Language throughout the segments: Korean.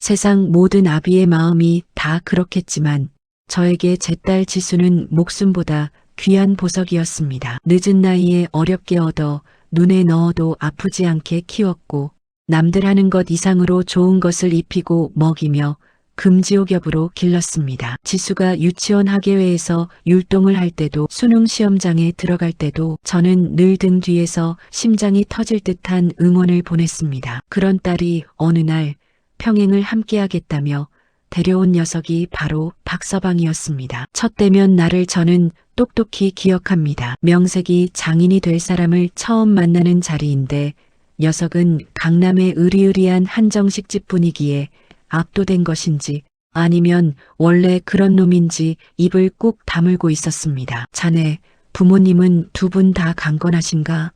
세상 모든 아비의 마음이 다 그렇겠지만 저에게 제 딸 지수는 목숨보다 귀한 보석이었습니다. 늦은 나이에 어렵게 얻어 눈에 넣어도 아프지 않게 키웠고 남들 하는 것 이상으로 좋은 것을 입히고 먹이며 금지옥엽으로 길렀습니다. 지수가 유치원 학예회에서 율동을 할 때도 수능 시험장에 들어갈 때도 저는 늘 등 뒤에서 심장이 터질 듯한 응원을 보냈습니다. 그런 딸이 어느 날 평행을 함께하겠다며 데려온 녀석이 바로 박서방이었습니다. 첫 대면 날을 저는 똑똑히 기억합니다. 명색이 장인이 될 사람을 처음 만나는 자리인데 녀석은 강남의 으리으리한 한정식 집 분위기에 압도된 것인지 아니면 원래 그런 놈인지 입을 꾹 다물고 있었습니다. 자네, 부모님은 두 분 다 강건하신가?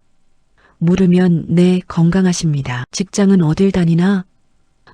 물으면 네, 건강하십니다. 직장은 어딜 다니나?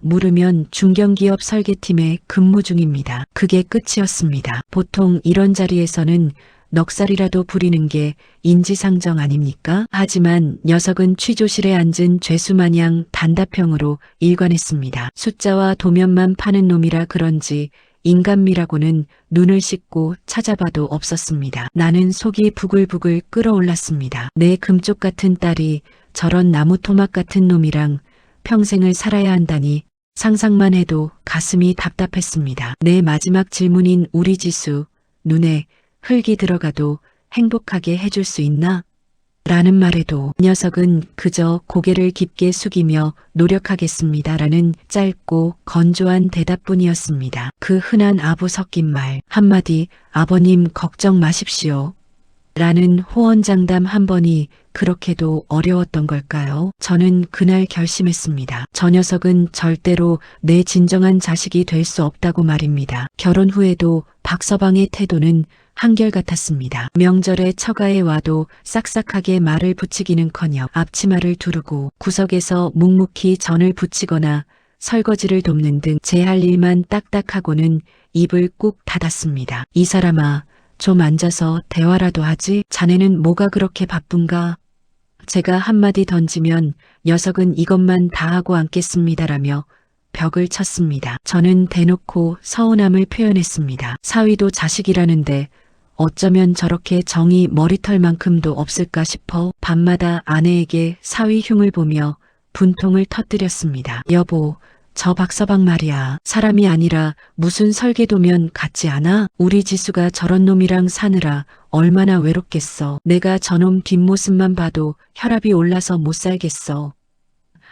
물으면 중견기업 설계팀에 근무 중입니다. 그게 끝이었습니다. 보통 이런 자리에서는 넉살이라도 부리는 게 인지상정 아닙니까? 하지만 녀석은 취조실에 앉은 죄수마냥 단답형으로 일관했습니다. 숫자와 도면만 파는 놈이라 그런지 인간미라고는 눈을 씻고 찾아봐도 없었습니다. 나는 속이 부글부글 끓어올랐습니다. 내 금쪽 같은 딸이 저런 나무토막 같은 놈이랑 평생을 살아야 한다니 상상만 해도 가슴이 답답했습니다. 내 마지막 질문인 우리 지수, 눈에 흙이 들어가도 행복하게 해줄 수 있나? 라는 말에도 녀석은 그저 고개를 깊게 숙이며 노력하겠습니다. 라는 짧고 건조한 대답뿐이었습니다. 그 흔한 아부 섞인 말 한마디 아버님 걱정 마십시오. 라는 호언장담 한 번이 그렇게도 어려웠던 걸까요? 저는 그날 결심했습니다. 저 녀석은 절대로 내 진정한 자식이 될 수 없다고 말입니다. 결혼 후에도 박서방의 태도는 한결같았습니다. 명절에 처가에 와도 싹싹하게 말을 붙이기는커녕 앞치마를 두르고 구석에서 묵묵히 전을 부치거나 설거지를 돕는 등 제 할 일만 딱딱하고는 입을 꾹 닫았습니다. 이 사람아, 좀 앉아서 대화라도 하지? 자네는 뭐가 그렇게 바쁜가? 제가 한마디 던지면 녀석은 이것만 다 하고 앉겠습니다라며 벽을 쳤습니다. 저는 대놓고 서운함을 표현했습니다. 사위도 자식이라는데 어쩌면 저렇게 정이 머리털만큼도 없을까 싶어 밤마다 아내에게 사위 흉을 보며 분통을 터뜨렸습니다. 여보, 저 박서방 말이야. 사람이 아니라 무슨 설계도면 같지 않아? 우리 지수가 저런 놈이랑 사느라 얼마나 외롭겠어. 내가 저놈 뒷모습만 봐도 혈압이 올라서 못 살겠어.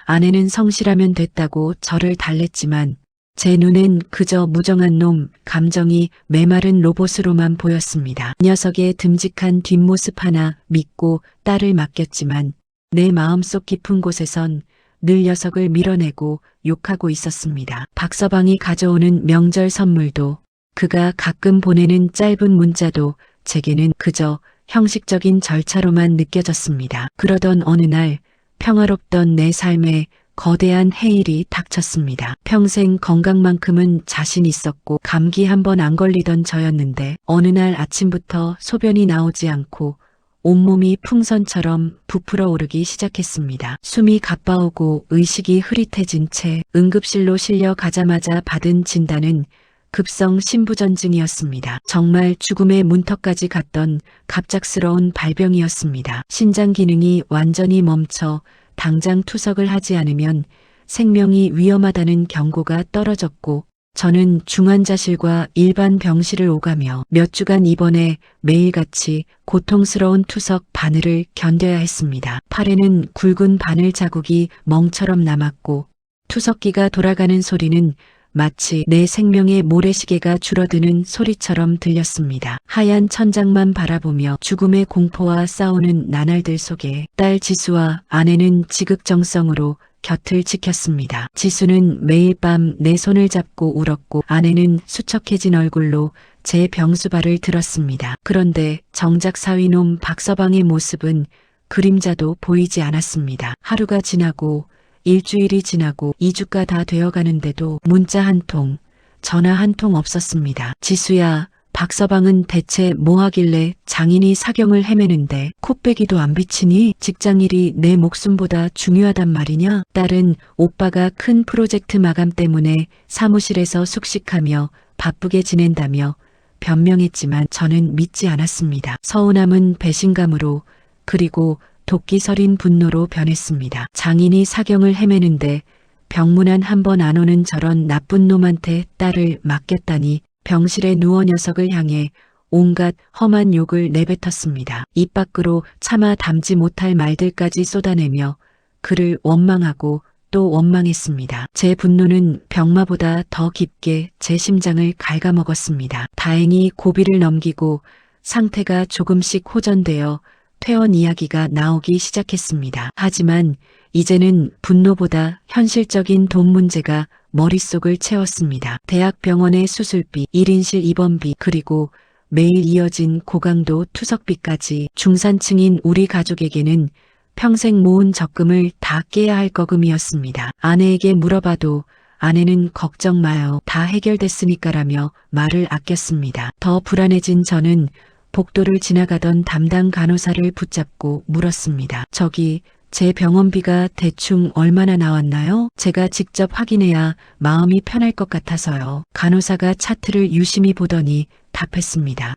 아내는 성실하면 됐다고 저를 달랬지만 제 눈엔 그저 무정한 놈, 감정이 메마른 로봇으로만 보였습니다. 녀석의 듬직한 뒷모습 하나 믿고 딸을 맡겼지만 내 마음속 깊은 곳에선 늘 녀석을 밀어내고 욕하고 있었습니다. 박서방이 가져오는 명절 선물도 그가 가끔 보내는 짧은 문자도 제게는 그저 형식적인 절차로만 느껴졌습니다. 그러던 어느 날 평화롭던 내 삶에 거대한 해일이 닥쳤습니다. 평생 건강만큼은 자신 있었고 감기 한 번 안 걸리던 저였는데 어느 날 아침부터 소변이 나오지 않고 온몸이 풍선처럼 부풀어 오르기 시작했습니다. 숨이 가빠오고 의식이 흐릿해진 채 응급실로 실려 가자마자 받은 진단은 급성 심부전증이었습니다. 정말 죽음의 문턱까지 갔던 갑작스러운 발병이었습니다. 신장 기능이 완전히 멈춰 당장 투석을 하지 않으면 생명이 위험하다는 경고가 떨어졌고 저는 중환자실과 일반 병실을 오가며 몇 주간 입원해 매일같이 고통스러운 투석 바늘을 견뎌야 했습니다. 팔에는 굵은 바늘 자국이 멍처럼 남았고 투석기가 돌아가는 소리는 마치 내 생명의 모래시계가 줄어드는 소리처럼 들렸습니다. 하얀 천장만 바라보며 죽음의 공포와 싸우는 나날들 속에 딸 지수와 아내는 지극정성으로 곁을 지켰습니다. 지수는 매일 밤 내 손을 잡고 울었고 아내는 수척해진 얼굴로 제 병수발을 들었습니다. 그런데 정작 사위놈 박서방의 모습은 그림자도 보이지 않았습니다. 하루가 지나고 일주일이 지나고 2주가 다 되어가는데도 문자 한 통, 전화 한 통 없었습니다. 지수야, 박서방은 대체 뭐 하길래 장인이 사경을 헤매는데 코빼기도 안 비치니 직장일이 내 목숨보다 중요하단 말이냐? 딸은 오빠가 큰 프로젝트 마감 때문에 사무실에서 숙식하며 바쁘게 지낸다며 변명했지만 저는 믿지 않았습니다. 서운함은 배신감으로 그리고 도끼 서린 분노로 변했습니다. 장인이 사경을 헤매는데 병문안 한 번 안 오는 저런 나쁜 놈한테 딸을 맡겼다니 병실에 누워 녀석을 향해 온갖 험한 욕을 내뱉었습니다. 입 밖으로 차마 담지 못할 말들까지 쏟아내며 그를 원망하고 또 원망했습니다. 제 분노는 병마보다 더 깊게 제 심장을 갉아먹었습니다. 다행히 고비를 넘기고 상태가 조금씩 호전되어 퇴원 이야기가 나오기 시작했습니다. 하지만 이제는 분노보다 현실적인 돈 문제가 머릿속을 채웠습니다. 대학병원의 수술비, 1인실 입원비, 그리고 매일 이어진 고강도 투석비까지 중산층인 우리 가족에게는 평생 모은 적금을 다 깨야 할 거금이었습니다. 아내에게 물어봐도 아내는 걱정 마요. 다 해결됐으니까라며 말을 아꼈습니다. 더 불안해진 저는 복도를 지나가던 담당 간호사를 붙잡고 물었습니다. 저기 제 병원비가 대충 얼마나 나왔나요? 제가 직접 확인해야 마음이 편할 것 같아서요. 간호사가 차트를 유심히 보더니 답했습니다.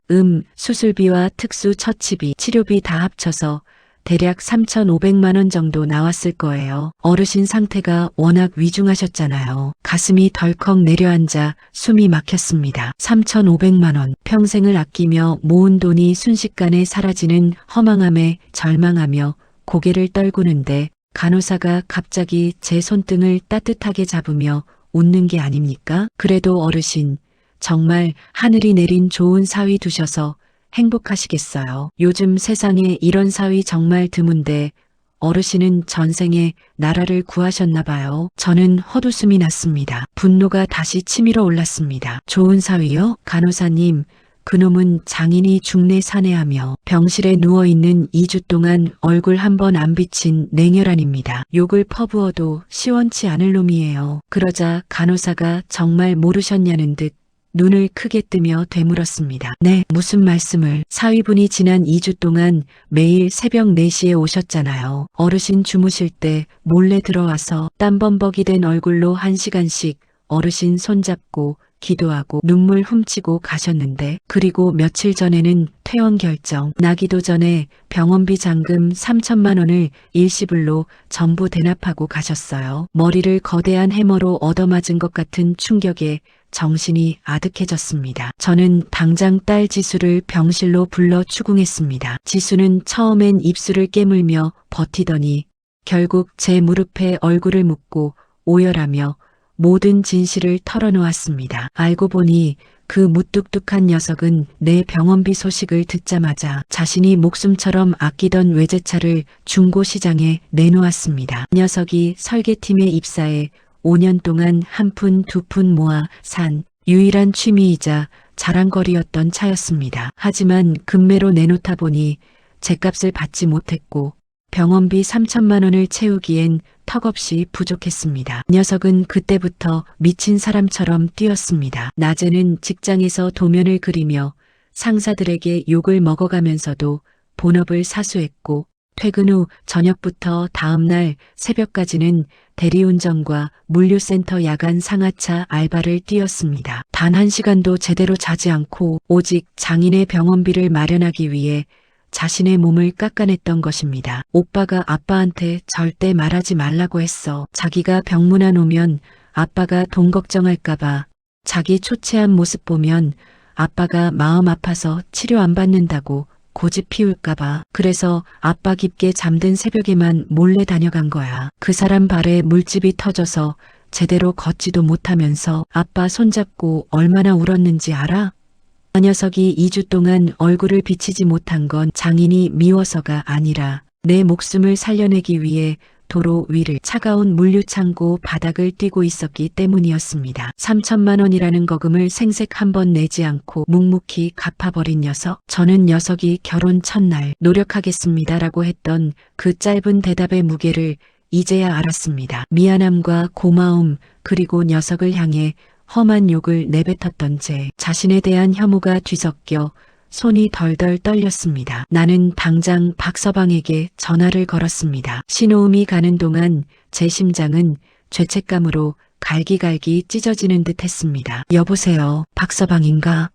수술비와 특수 처치비, 치료비 다 합쳐서 대략 3,500만 원 정도 나왔을 거예요. 어르신 상태가 워낙 위중하셨잖아요. 가슴이 덜컥 내려앉아 숨이 막혔습니다. 3,500만 원. 평생을 아끼며 모은 돈이 순식간에 사라지는 허망함에 절망하며 고개를 떨구는데 간호사가 갑자기 제 손등을 따뜻하게 잡으며 웃는 게 아닙니까? 그래도 어르신, 정말 하늘이 내린 좋은 사위 두셔서 행복하시겠어요. 요즘 세상에 이런 사위 정말 드문데 어르신은 전생에 나라를 구하셨나 봐요. 저는 헛웃음이 났습니다. 분노가 다시 치밀어 올랐습니다. 좋은 사위요? 간호사님, 그놈은 장인이 중내 산해하며 병실에 누워있는 2주 동안 얼굴 한 번 안 비친 냉혈한입니다. 욕을 퍼부어도 시원치 않을 놈이에요. 그러자 간호사가 정말 모르셨냐는 듯 눈을 크게 뜨며 되물었습니다. 네, 무슨 말씀을. 사위분이 지난 2주 동안 매일 새벽 4시에 오셨잖아요. 어르신 주무실 때 몰래 들어와서 땀범벅이 된 얼굴로 1시간씩 어르신 손잡고 기도하고 눈물 훔치고 가셨는데, 그리고 며칠 전에는 퇴원 결정, 나기도 전에 병원비 잔금 3천만 원을 일시불로 전부 대납하고 가셨어요. 머리를 거대한 해머로 얻어맞은 것 같은 충격에 정신이 아득해졌습니다. 저는 당장 딸 지수를 병실로 불러 추궁했습니다. 지수는 처음엔 입술을 깨물며 버티더니 결국 제 무릎에 얼굴을 묻고 오열하며 모든 진실을 털어놓았습니다. 알고 보니 그 무뚝뚝한 녀석은 내 병원비 소식을 듣자마자 자신이 목숨처럼 아끼던 외제차를 중고시장에 내놓았습니다. 녀석이 설계팀에 입사해 5년 동안 한 푼 두 푼 모아 산 유일한 취미이자 자랑거리였던 차였습니다. 하지만 금매로 내놓다 보니 제값을 받지 못했고 병원비 3천만 원을 채우기엔 턱없이 부족했습니다. 녀석은 그때부터 미친 사람처럼 뛰었습니다. 낮에는 직장에서 도면을 그리며 상사들에게 욕을 먹어가면서도 본업을 사수했고, 퇴근 후 저녁부터 다음날 새벽까지는 대리운전과 물류센터 야간 상하차 알바를 뛰었습니다. 단 1시간도 제대로 자지 않고 오직 장인의 병원비를 마련하기 위해 자신의 몸을 깎아냈던 것입니다. 오빠가 아빠한테 절대 말하지 말라고 했어. 자기가 병문안 오면 아빠가 돈 걱정할까봐, 자기 초췌한 모습 보면 아빠가 마음 아파서 치료 안 받는다고 고집 피울까봐. 그래서 아빠 깊게 잠든 새벽에만 몰래 다녀간 거야. 그 사람 발에 물집이 터져서 제대로 걷지도 못하면서 아빠 손잡고 얼마나 울었는지 알아? 그 녀석이 2주 동안 얼굴을 비치지 못한 건 장인이 미워서가 아니라 내 목숨을 살려내기 위해 도로 위를 차가운 물류창고 바닥을 뛰고 있었기 때문이었습니다. 3천만 원이라는 거금을 생색 한 번 내지 않고 묵묵히 갚아버린 녀석. 저는 녀석이 결혼 첫날 노력하겠습니다라고 했던 그 짧은 대답의 무게를 이제야 알았습니다. 미안함과 고마움, 그리고 녀석을 향해 험한 욕을 내뱉었던 제 자신에 대한 혐오가 뒤섞여 손이 덜덜 떨렸습니다. 나는 당장 박서방에게 전화를 걸었습니다. 신호음이 가는 동안 제 심장은 죄책감으로 갈기갈기 찢어지는 듯 했습니다. 여보세요, 박서방인가?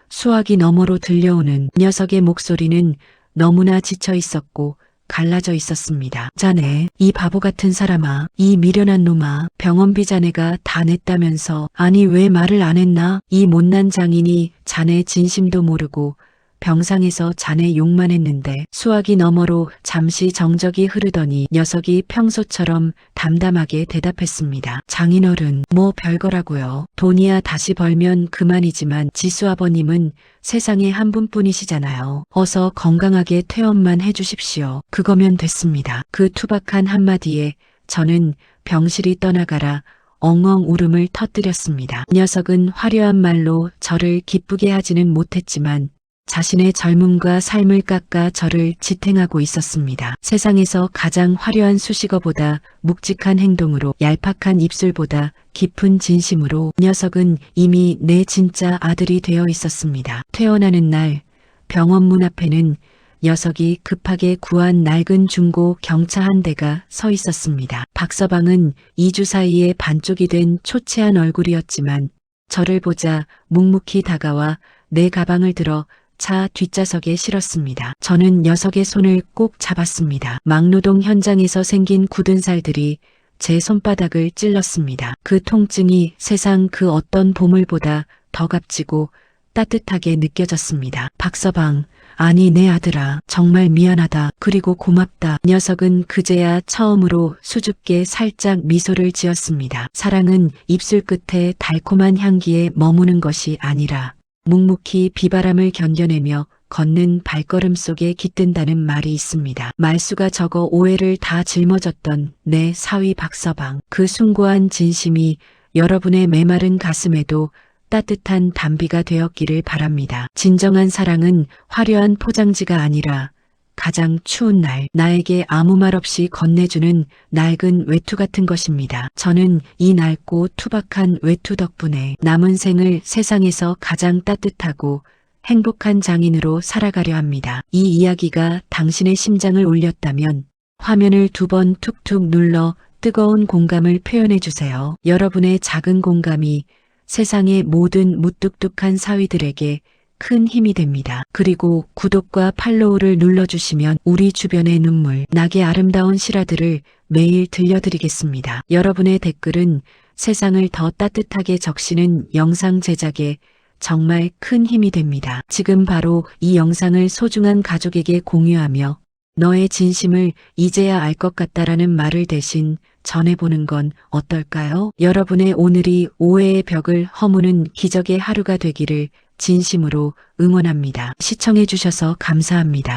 수화기 너머로 들려오는 녀석의 목소리는 너무나 지쳐 있었고 갈라져 있었습니다. 자네, 이 바보 같은 사람아, 이 미련한 놈아, 병원비 자네가 다 냈다면서, 아니 왜 말을 안 했나? 이 못난 장인이 자네 진심도 모르고 병상에서 자네 욕만 했는데. 수화기 너머로 잠시 정적이 흐르더니 녀석이 평소처럼 담담하게 대답했습니다. 장인어른, 뭐 별거라고요. 돈이야 다시 벌면 그만이지만 지수 아버님은 세상에 한 분뿐이시잖아요. 어서 건강하게 퇴원만 해주십시오. 그거면 됐습니다. 그 투박한 한마디에 저는 병실이 떠나가라 엉엉 울음을 터뜨렸습니다. 녀석은 화려한 말로 저를 기쁘게 하지는 못했지만 자신의 젊음과 삶을 깎아 저를 지탱하고 있었습니다. 세상에서 가장 화려한 수식어보다 묵직한 행동으로, 얄팍한 입술보다 깊은 진심으로 녀석은 이미 내 진짜 아들이 되어 있었습니다. 퇴원하는 날 병원 문 앞에는 녀석이 급하게 구한 낡은 중고 경차 한 대가 서 있었습니다. 박서방은 2주 사이에 반쪽이 된 초췌한 얼굴이었지만 저를 보자 묵묵히 다가와 내 가방을 들어 차 뒷좌석에 실었습니다. 저는 녀석의 손을 꼭 잡았습니다. 막노동 현장에서 생긴 굳은 살들이 제 손바닥을 찔렀습니다. 그 통증이 세상 그 어떤 보물보다 더 값지고 따뜻하게 느껴졌습니다. 박서방, 아니 내 아들아, 정말 미안하다. 그리고 고맙다. 녀석은 그제야 처음으로 수줍게 살짝 미소를 지었습니다. 사랑은 입술 끝에 달콤한 향기에 머무는 것이 아니라 묵묵히 비바람을 견뎌내며 걷는 발걸음 속에 깃든다는 말이 있습니다. 말수가 적어 오해를 다 짊어졌던 내 사위 박서방. 그 숭고한 진심이 여러분의 메마른 가슴에도 따뜻한 담비가 되었기를 바랍니다. 진정한 사랑은 화려한 포장지가 아니라 가장 추운 날 나에게 아무 말 없이 건네주는 낡은 외투 같은 것입니다. 저는 이 낡고 투박한 외투 덕분에 남은 생을 세상에서 가장 따뜻하고 행복한 장인으로 살아가려 합니다. 이 이야기가 당신의 심장을 울렸다면 화면을 2번 툭툭 눌러 뜨거운 공감을 표현해 주세요. 여러분의 작은 공감이 세상의 모든 무뚝뚝한 사위들에게 큰 힘이 됩니다. 그리고 구독과 팔로우를 눌러주시면 우리 주변의 눈물 나게 아름다운 실화들을 매일 들려드리겠습니다. 여러분의 댓글은 세상을 더 따뜻하게 적시는 영상 제작에 정말 큰 힘이 됩니다. 지금 바로 이 영상을 소중한 가족에게 공유하며 너의 진심을 이제야 알 것 같다라는 말을 대신 전해보는 건 어떨까요? 여러분의 오늘이 오해의 벽을 허무는 기적의 하루가 되기를 진심으로 응원합니다. 시청해주셔서 감사합니다.